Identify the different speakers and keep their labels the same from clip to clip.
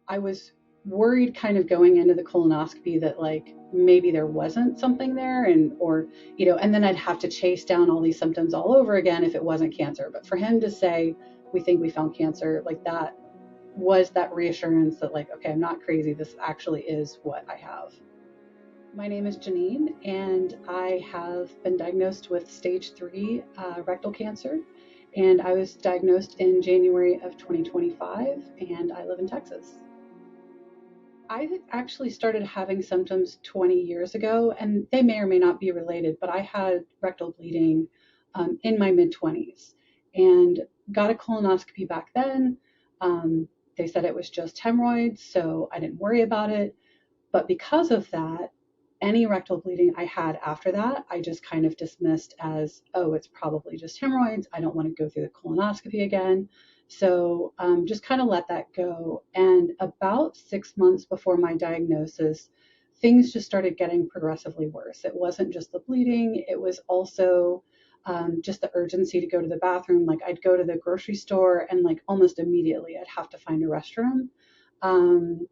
Speaker 1: I was worried kind of going into the colonoscopy that like maybe there wasn't something there and or and then I'd have to chase down all these symptoms all over again if it wasn't cancer. But for him to say, we think we found cancer, like that was that reassurance that like, okay, I'm not crazy. This actually is what I have. My name is Jeanine, and I have been diagnosed with stage 3 rectal cancer. And I was diagnosed in January of 2025, and I live in Texas. I actually started having symptoms 20 years ago, and they may or may not be related, but I had rectal bleeding in my mid 20s and got a colonoscopy back then. They said it was just hemorrhoids, so I didn't worry about it. But because of that, any rectal bleeding I had after that, I just kind of dismissed as, oh, it's probably just hemorrhoids. I don't want to go through the colonoscopy again. So just kind of let that go. And about 6 months before my diagnosis, things just started getting progressively worse. It wasn't just the bleeding, it was also just the urgency to go to the bathroom. Like I'd go to the grocery store and like almost immediately I'd have to find a restroom. Um,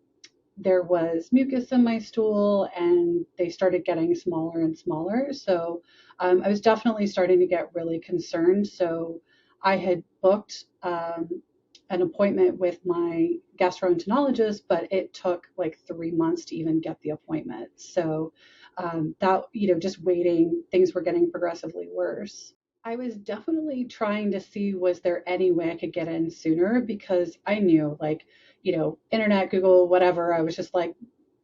Speaker 1: there was mucus in my stool and they started getting smaller and smaller. So I was definitely starting to get really concerned. So I had booked an appointment with my gastroenterologist, but it took like 3 months to even get the appointment. So that, just waiting, things were getting progressively worse. I was definitely trying to see was there any way I could get in sooner because I knew like, internet, Google, whatever, I was just like,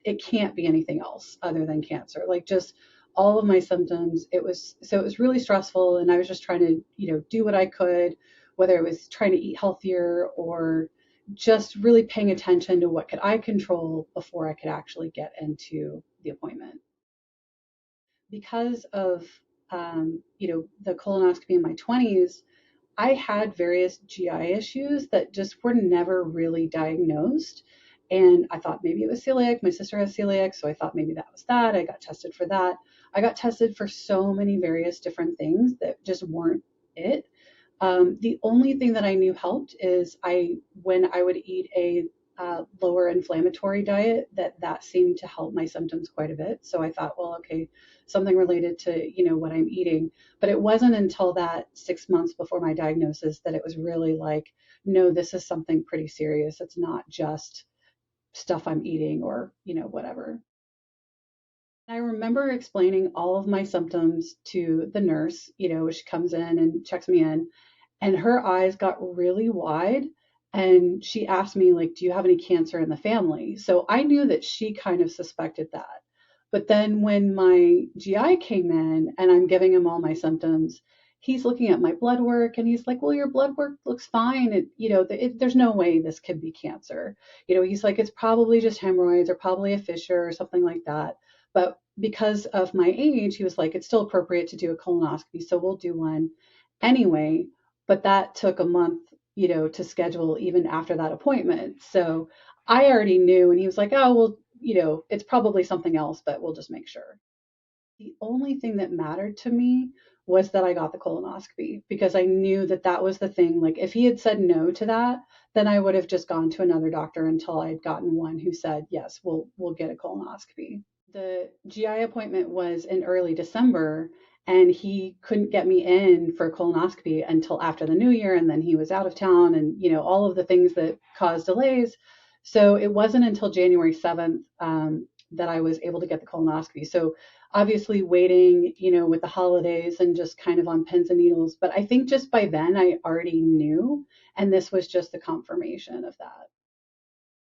Speaker 1: it can't be anything else other than cancer. Like just all of my symptoms. It was really stressful and I was just trying to, do what I could, whether it was trying to eat healthier or just really paying attention to what could I control before I could actually get into the appointment because of the colonoscopy in my 20s. I had various GI issues that just were never really diagnosed. And I thought maybe it was celiac. My sister has celiac, so I thought maybe that was that. I got tested for that. I got tested for so many various different things that just weren't it. The only thing that I knew helped is when I would eat a lower inflammatory diet, that seemed to help my symptoms quite a bit. So I thought, well, okay, something related to what I'm eating. But it wasn't until that 6 months before my diagnosis that it was really like, no, this is something pretty serious. It's not just stuff I'm eating or whatever. I remember explaining all of my symptoms to the nurse, she comes in and checks me in, and her eyes got really wide and she asked me like, do you have any cancer in the family? So I knew that she kind of suspected that. But then when my GI came in and I'm giving him all my symptoms, he's looking at my blood work and he's like, well, your blood work looks fine. There's no way this could be cancer. He's like, it's probably just hemorrhoids or probably a fissure or something like that. But because of my age, he was like, it's still appropriate to do a colonoscopy, so we'll do one anyway. But that took a month, to schedule even after that appointment. So I already knew, and he was like, oh, well, it's probably something else, but we'll just make sure. The only thing that mattered to me was that I got the colonoscopy because I knew that that was the thing. Like if he had said no to that, then I would have just gone to another doctor until I had gotten one who said, yes, we'll get a colonoscopy. The GI appointment was in early December and he couldn't get me in for a colonoscopy until after the new year, and then he was out of town and all of the things that caused delays. So it wasn't until January 7th that I was able to get the colonoscopy. So obviously waiting, with the holidays and just kind of on pins and needles, but I think just by then I already knew, and this was just the confirmation of that.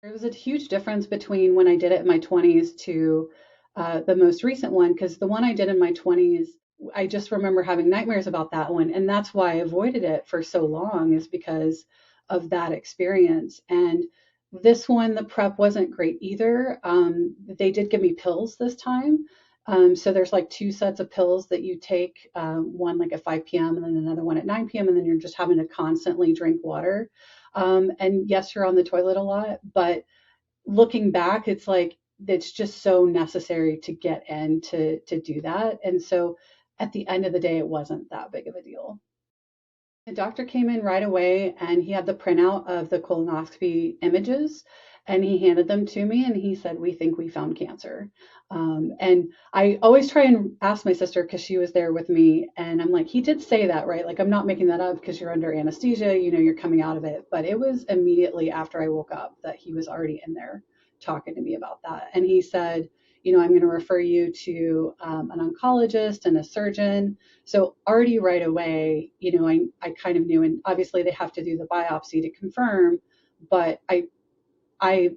Speaker 1: There was a huge difference between when I did it in my 20s to the most recent one, because the one I did in my 20s, I just remember having nightmares about that one. And that's why I avoided it for so long, is because of that experience. And this one, the prep wasn't great either. They did give me pills this time. So there's like two sets of pills that you take, one like at 5 p.m. and then another one at 9 p.m. And then you're just having to constantly drink water. And yes, you're on the toilet a lot, but looking back, it's like it's just so necessary to get in to do that. And so at the end of the day, it wasn't that big of a deal. The doctor came in right away and he had the printout of the colonoscopy images. And he handed them to me and he said, "We think we found cancer." And I always try and ask my sister because she was there with me. And I'm like, he did say that, right? Like, I'm not making that up because you're under anesthesia, you're coming out of it. But it was immediately after I woke up that he was already in there talking to me about that. And he said, I'm going to refer you to an oncologist and a surgeon. So already right away, I kind of knew, and obviously they have to do the biopsy to confirm, but I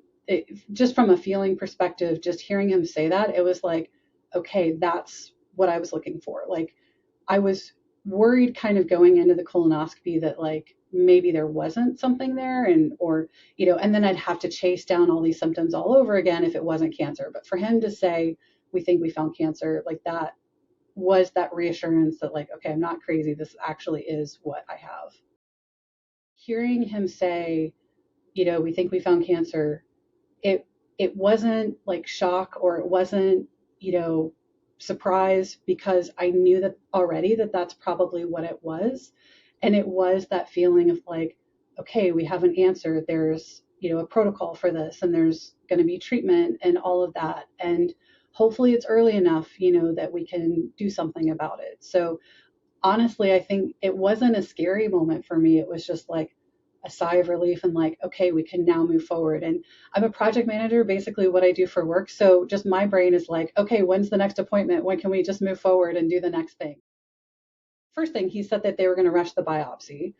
Speaker 1: just from a feeling perspective, just hearing him say that, it was like, okay, that's what I was looking for. Like, I was worried kind of going into the colonoscopy that like maybe there wasn't something there and then I'd have to chase down all these symptoms all over again if it wasn't cancer. But for him to say, "We think we found cancer," like that was that reassurance that like, okay, I'm not crazy. This actually is what I have. Hearing him say, "We think we found cancer," it it wasn't like shock or it wasn't, you know, surprise because I knew that already that that's probably what it was. And it was that feeling of like, okay, we have an answer. There's, a protocol for this and there's going to be treatment and all of that. And hopefully it's early enough, that we can do something about it. So honestly, I think it wasn't a scary moment for me. It was just like a sigh of relief and like, okay, we can now move forward. And I'm a project manager, basically what I do for work. So just my brain is like, okay, when's the next appointment? When can we just move forward and do the next thing? First thing, he said that they were going to rush the biopsy,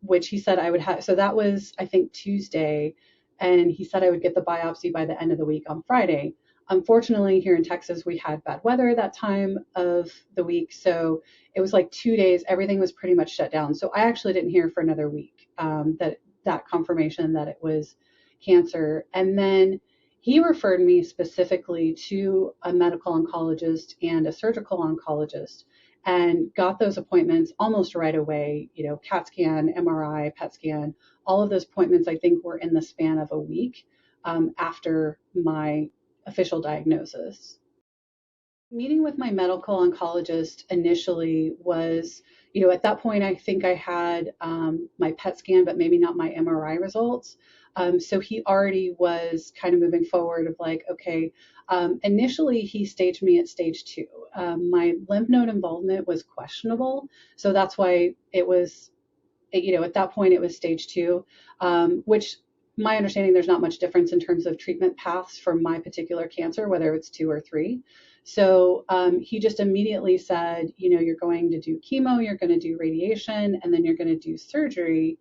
Speaker 1: which he said I would have. So that was, I think, Tuesday. And he said I would get the biopsy by the end of the week on Friday. Unfortunately, here in Texas, we had bad weather that time of the week. So it was like 2 days, everything was pretty much shut down. So I actually didn't hear for another week that confirmation that it was cancer. And then he referred me specifically to a medical oncologist and a surgical oncologist and got those appointments almost right away. CAT scan, MRI, PET scan, all of those appointments I think were in the span of a week after my official diagnosis. Meeting with my medical oncologist initially was, at that point, I think I had my PET scan, but maybe not my MRI results. So he already was kind of moving forward of like, okay, initially he staged me at stage 2. My lymph node involvement was questionable. So that's why it was, at that point it was stage 2, which my understanding, there's not much difference in terms of treatment paths for my particular cancer, whether it's 2 or 3. So he just immediately said, you're going to do chemo, you're going to do radiation, and then you're going to do surgery,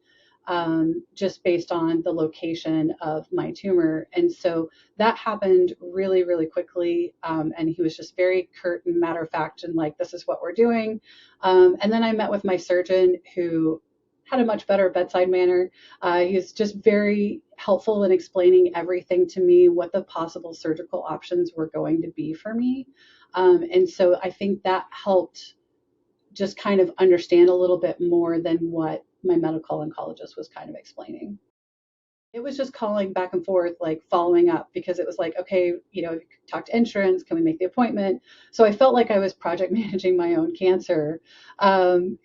Speaker 1: just based on the location of my tumor. And so that happened really, really quickly. And he was just very curt and matter of fact and like, this is what we're doing. And then I met with my surgeon who had a much better bedside manner. He was just very helpful in explaining everything to me, what the possible surgical options were going to be for me. And so I think that helped just kind of understand a little bit more than what my medical oncologist was kind of explaining. It was just calling back and forth, like following up, because it was like, okay, talk to insurance, can we make the appointment? So I felt like I was project managing my own cancer, and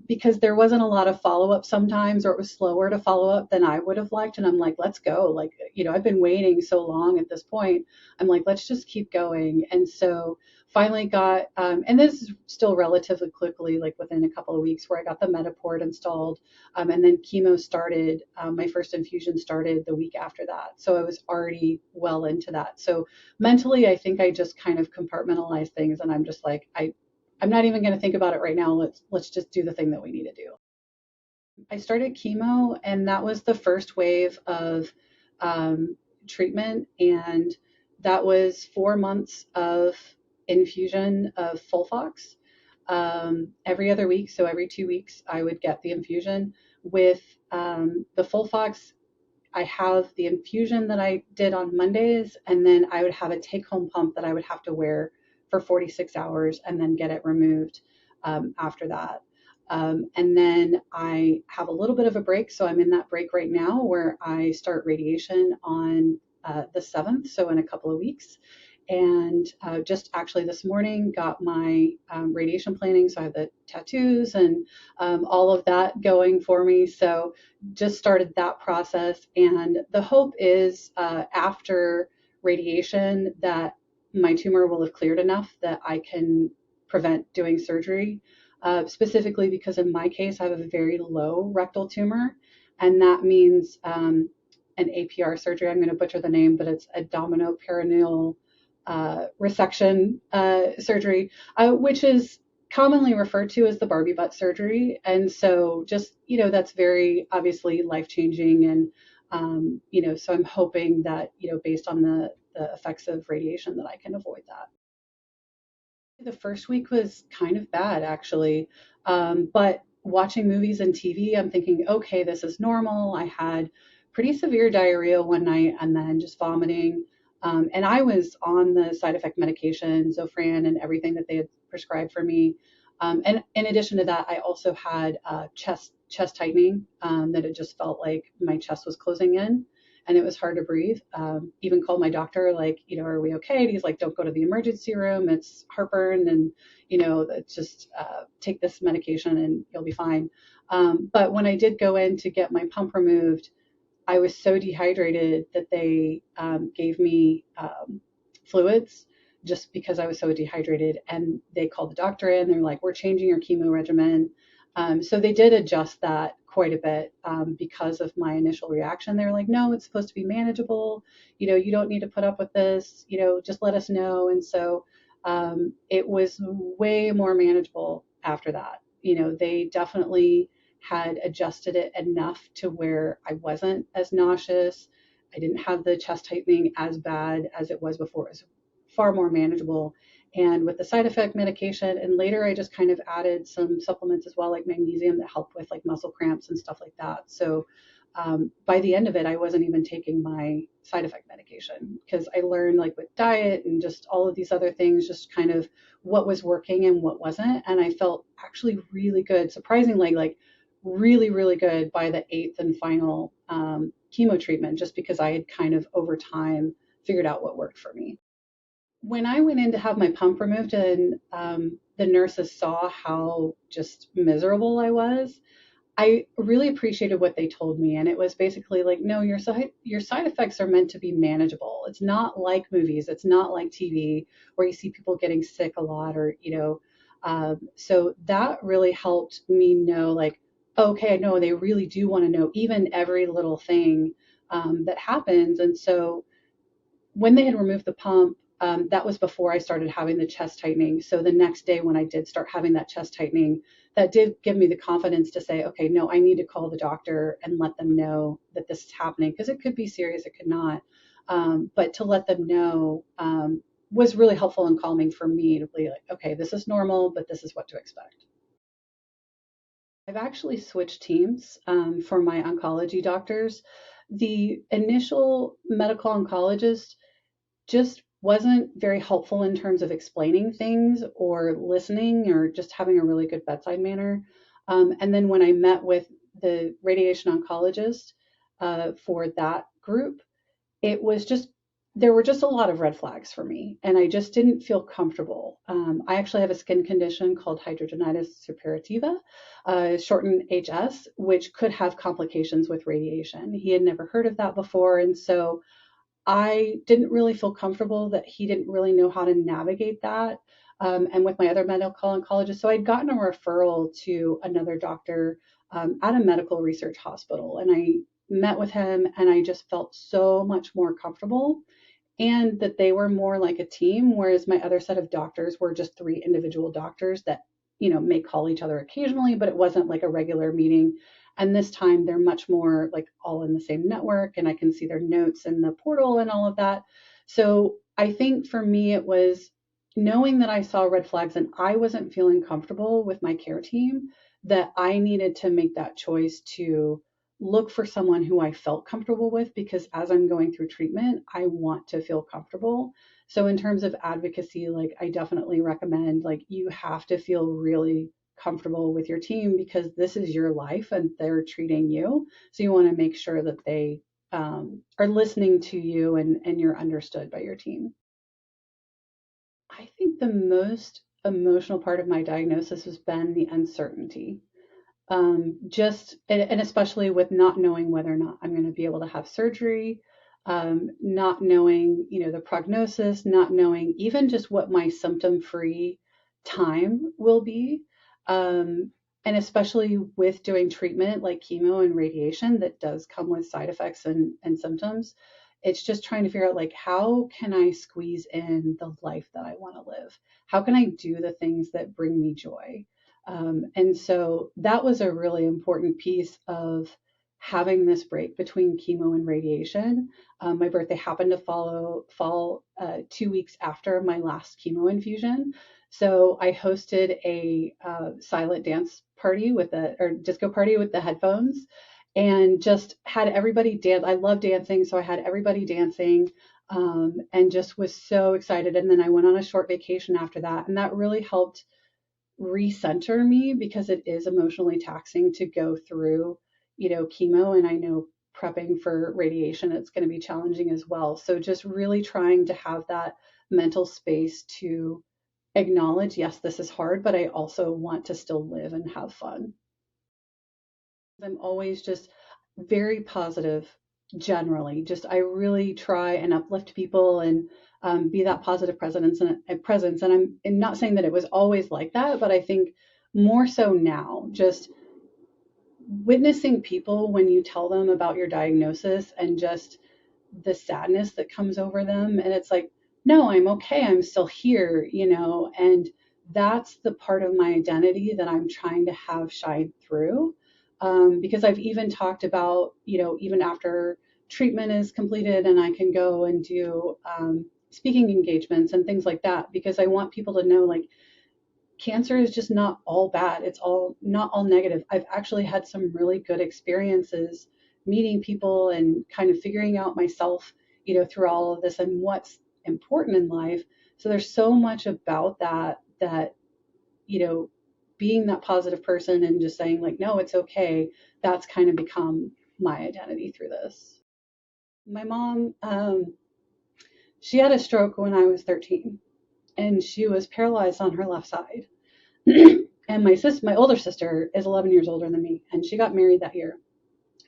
Speaker 1: because there wasn't a lot of follow up sometimes, or it was slower to follow up than I would have liked. And I'm like, let's go. Like, I've been waiting so long at this point. I'm like, let's just keep going. And so finally got, and this is still relatively quickly, like within a couple of weeks, where I got the Metaport installed. And then chemo started. My first infusion started the week after that. So I was already well into that. So mentally, I think I just kind of compartmentalize things and I'm just like, I'm not even going to think about it right now. Let's just do the thing that we need to do. I started chemo, and that was the first wave of treatment. And that was 4 months of infusion of Folfox every other week. So every 2 weeks, I would get the infusion. With the Folfox, I have the infusion that I did on Mondays, and then I would have a take home pump that I would have to wear for 46 hours and then get it removed after that. And then I have a little bit of a break. So I'm in that break right now where I start radiation on the 7th, so in a couple of weeks. And just actually this morning got my radiation planning. So I have the tattoos and all of that going for me. So just started that process. And the hope is after radiation that my tumor will have cleared enough that I can prevent doing surgery. Specifically because in my case, I have a very low rectal tumor, and that means an APR surgery. I'm going to butcher the name, but it's abdominoperineal resection surgery, which is commonly referred to as the Barbie butt surgery. And so just, that's very obviously life changing. And, so I'm hoping that, based on the effects of radiation that I can avoid that. The first week was kind of bad, actually. But watching movies and TV, I'm thinking, okay, this is normal. I had pretty severe diarrhea one night and then just vomiting. And I was on the side effect medication, Zofran, and everything that they had prescribed for me. And in addition to that, I also had chest tightening, that it just felt like my chest was closing in and it was hard to breathe. Even called my doctor, like, are we okay? And he's like, don't go to the emergency room. It's heartburn, and it's just take this medication and you'll be fine. But when I did go in to get my pump removed, I was so dehydrated that they gave me fluids just because I was so dehydrated. And they called the doctor in. They're like, we're changing your chemo regimen. So they did adjust that quite a bit because of my initial reaction. They were like, no, it's supposed to be manageable. You don't need to put up with this. Just let us know. And so it was way more manageable after that. They definitely had adjusted it enough to where I wasn't as nauseous. I didn't have the chest tightening as bad as it was before. It was far more manageable. And with the side effect medication, and later I just kind of added some supplements as well, like magnesium, that help with like muscle cramps and stuff like that. So by the end of it, I wasn't even taking my side effect medication because I learned, like, with diet and just all of these other things, just kind of what was working and what wasn't. And I felt actually really good, surprisingly, like really, really good by the eighth and final chemo treatment, just because I had kind of over time figured out what worked for me. When I went in to have my pump removed and the nurses saw how just miserable I was, I really appreciated what they told me. And it was basically like, no, your side effects are meant to be manageable. It's not like movies. It's not like TV where you see people getting sick a lot, or, so that really helped me know, like, okay, no, they really do want to know even every little thing that happens. And so when they had removed the pump, that was before I started having the chest tightening. So the next day, when I did start having that chest tightening, that did give me the confidence to say, okay, no, I need to call the doctor and let them know that this is happening, because it could be serious, it could not. But to let them know was really helpful and calming for me to be like, okay, this is normal, but this is what to expect. I've actually switched teams for my oncology doctors. The initial medical oncologist just wasn't very helpful in terms of explaining things or listening or just having a really good bedside manner. And then when I met with the radiation oncologist for that group, it was just, there were just a lot of red flags for me, and I just didn't feel comfortable. I actually have a skin condition called hidradenitis suppurativa, shortened HS, which could have complications with radiation. He had never heard of that before, and so I didn't really feel comfortable that he didn't really know how to navigate that. And with my other medical oncologist, so I'd gotten a referral to another doctor at a medical research hospital, and I met with him, and I just felt so much more comfortable, and that they were more like a team, whereas my other set of doctors were just three individual doctors that, may call each other occasionally, but it wasn't like a regular meeting. And this time they're much more like all in the same network, and I can see their notes in the portal and all of that. So I think for me, it was knowing that I saw red flags and I wasn't feeling comfortable with my care team, that I needed to make that choice to look for someone who I felt comfortable with, because as I'm going through treatment, I want to feel comfortable. So in terms of advocacy, like, I definitely recommend, like, you have to feel really comfortable with your team, because this is your life and they're treating you. So you want to make sure that they are listening to you, and you're understood by your team. the most emotional part of my diagnosis has been the uncertainty. And especially with not knowing whether or not I'm going to be able to have surgery, not knowing, the prognosis, not knowing even just what my symptom-free time will be. Um, and especially with doing treatment like chemo and radiation that does come with side effects and symptoms, it's just trying to figure out like, how can I squeeze in the life that I want to live? How can I do the things that bring me joy? And so that was a really important piece of having this break between chemo and radiation. My birthday happened to fall 2 weeks after my last chemo infusion. So I hosted a silent dance party or disco party with the headphones and just had everybody dance. I love dancing, so I had everybody dancing, and just was so excited. And then I went on a short vacation after that, and that really helped recenter me because it is emotionally taxing to go through, chemo. And I know prepping for radiation, it's going to be challenging as well. So just really trying to have that mental space to acknowledge, yes, this is hard, but I also want to still live and have fun. I'm always just very positive generally. Just I really try and uplift people and be that positive presence. And I'm not saying that it was always like that, but I think more so now, just witnessing people when you tell them about your diagnosis and just the sadness that comes over them. And it's like, no, I'm okay. I'm still here, and that's the part of my identity that I'm trying to have shine through. Because I've even talked about, even after treatment is completed and I can go and do speaking engagements and things like that, because I want people to know, like, cancer is just not all bad. It's all not all negative. I've actually had some really good experiences meeting people and kind of figuring out myself, through all of this and what's important in life. So there's so much about that, you know, being that positive person and just saying like, no, it's okay. That's kind of become my identity through this. My mom, she had a stroke when I was 13 and she was paralyzed on her left side. And my older sister is 11 years older than me, and she got married that year.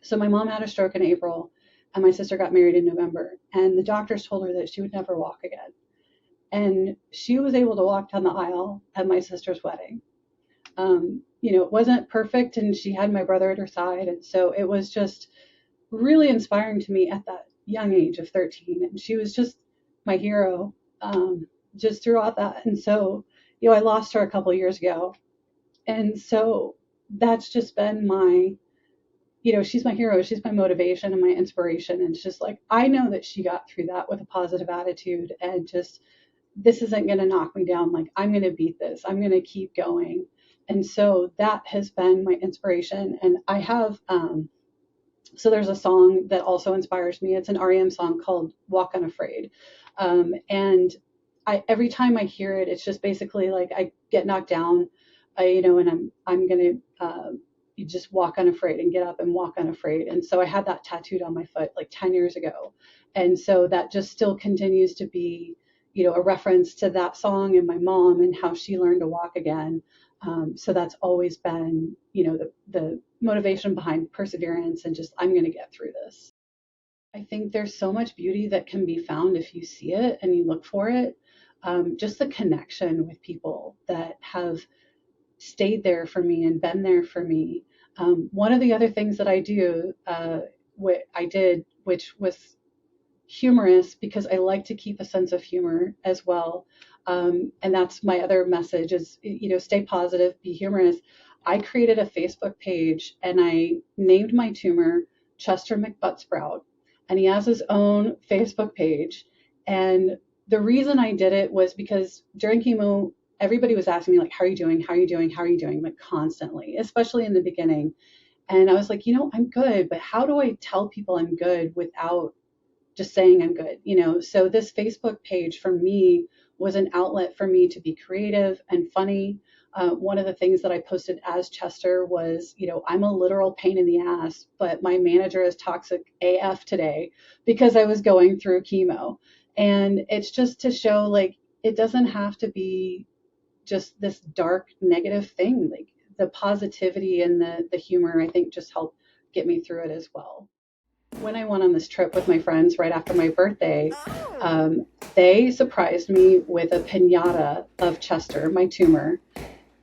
Speaker 1: So my mom had a stroke in April, and my sister got married in November. And the doctors told her that she would never walk again. And she was able to walk down the aisle at my sister's wedding. It wasn't perfect, and she had my brother at her side, and so it was just really inspiring to me at that young age of 13. And she was just my hero, just throughout that. And so, I lost her a couple years ago. And so that's just been she's my hero. She's my motivation and my inspiration. And it's just like, I know that she got through that with a positive attitude and just, this isn't going to knock me down. Like, I'm going to beat this. I'm going to keep going. And so that has been my inspiration. And I have, so there's a song that also inspires me. It's an REM song called Walk Unafraid. And every time I hear it, it's just basically like I get knocked down, and I'm gonna you just walk unafraid and get up and walk unafraid. And so I had that tattooed on my foot like 10 years ago, and so that just still continues to be, a reference to that song and my mom and how she learned to walk again. So that's always been, the motivation behind perseverance and just, I'm going to get through this. I think there's so much beauty that can be found if you see it and you look for it. Just the connection with people that have stayed there for me and been there for me. One of the other things that I do, which was humorous because I like to keep a sense of humor as well. And that's my other message is, stay positive, be humorous. I created a Facebook page and I named my tumor Chester McButtsprout, and he has his own Facebook page. And the reason I did it was because during chemo, everybody was asking me like, how are you doing? How are you doing? How are you doing? Like constantly, especially in the beginning. And I was like, I'm good, but how do I tell people I'm good without just saying I'm good, So this Facebook page for me was an outlet for me to be creative and funny. One of the things that I posted as Chester was, I'm a literal pain in the ass, but my manager is toxic AF today because I was going through chemo. And it's just to show like, it doesn't have to be just this dark negative thing. Like the positivity and the humor, I think, just helped get me through it as well. When I went on this trip with my friends right after my birthday, um, they surprised me with a pinata of Chester, my tumor,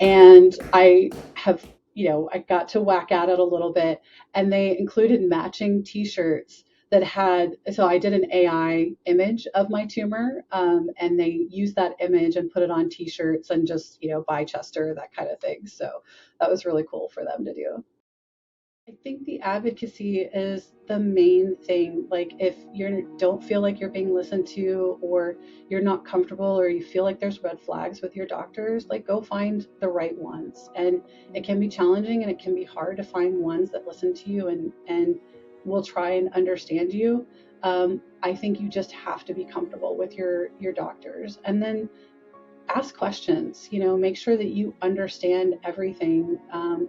Speaker 1: and I have, I got to whack at it a little bit, and they included matching T-shirts that had. So I did an AI image of my tumor, and they used that image and put it on T-shirts and just, buy Chester, that kind of thing. So that was really cool for them to do. I think the advocacy is the main thing. Like if you don't feel like you're being listened to, or you're not comfortable, or you feel like there's red flags with your doctors, like go find the right ones. And it can be challenging and it can be hard to find ones that listen to you and will try and understand you. I think you just have to be comfortable with your doctors, and then ask questions. Make sure that you understand everything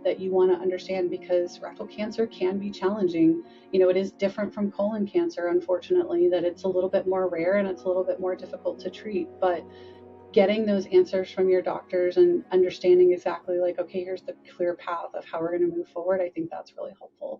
Speaker 1: that you want to understand, because rectal cancer can be challenging. It is different from colon cancer, unfortunately, that it's a little bit more rare and it's a little bit more difficult to treat. But getting those answers from your doctors and understanding exactly, like, okay, here's the clear path of how we're going to move forward, I think that's really helpful.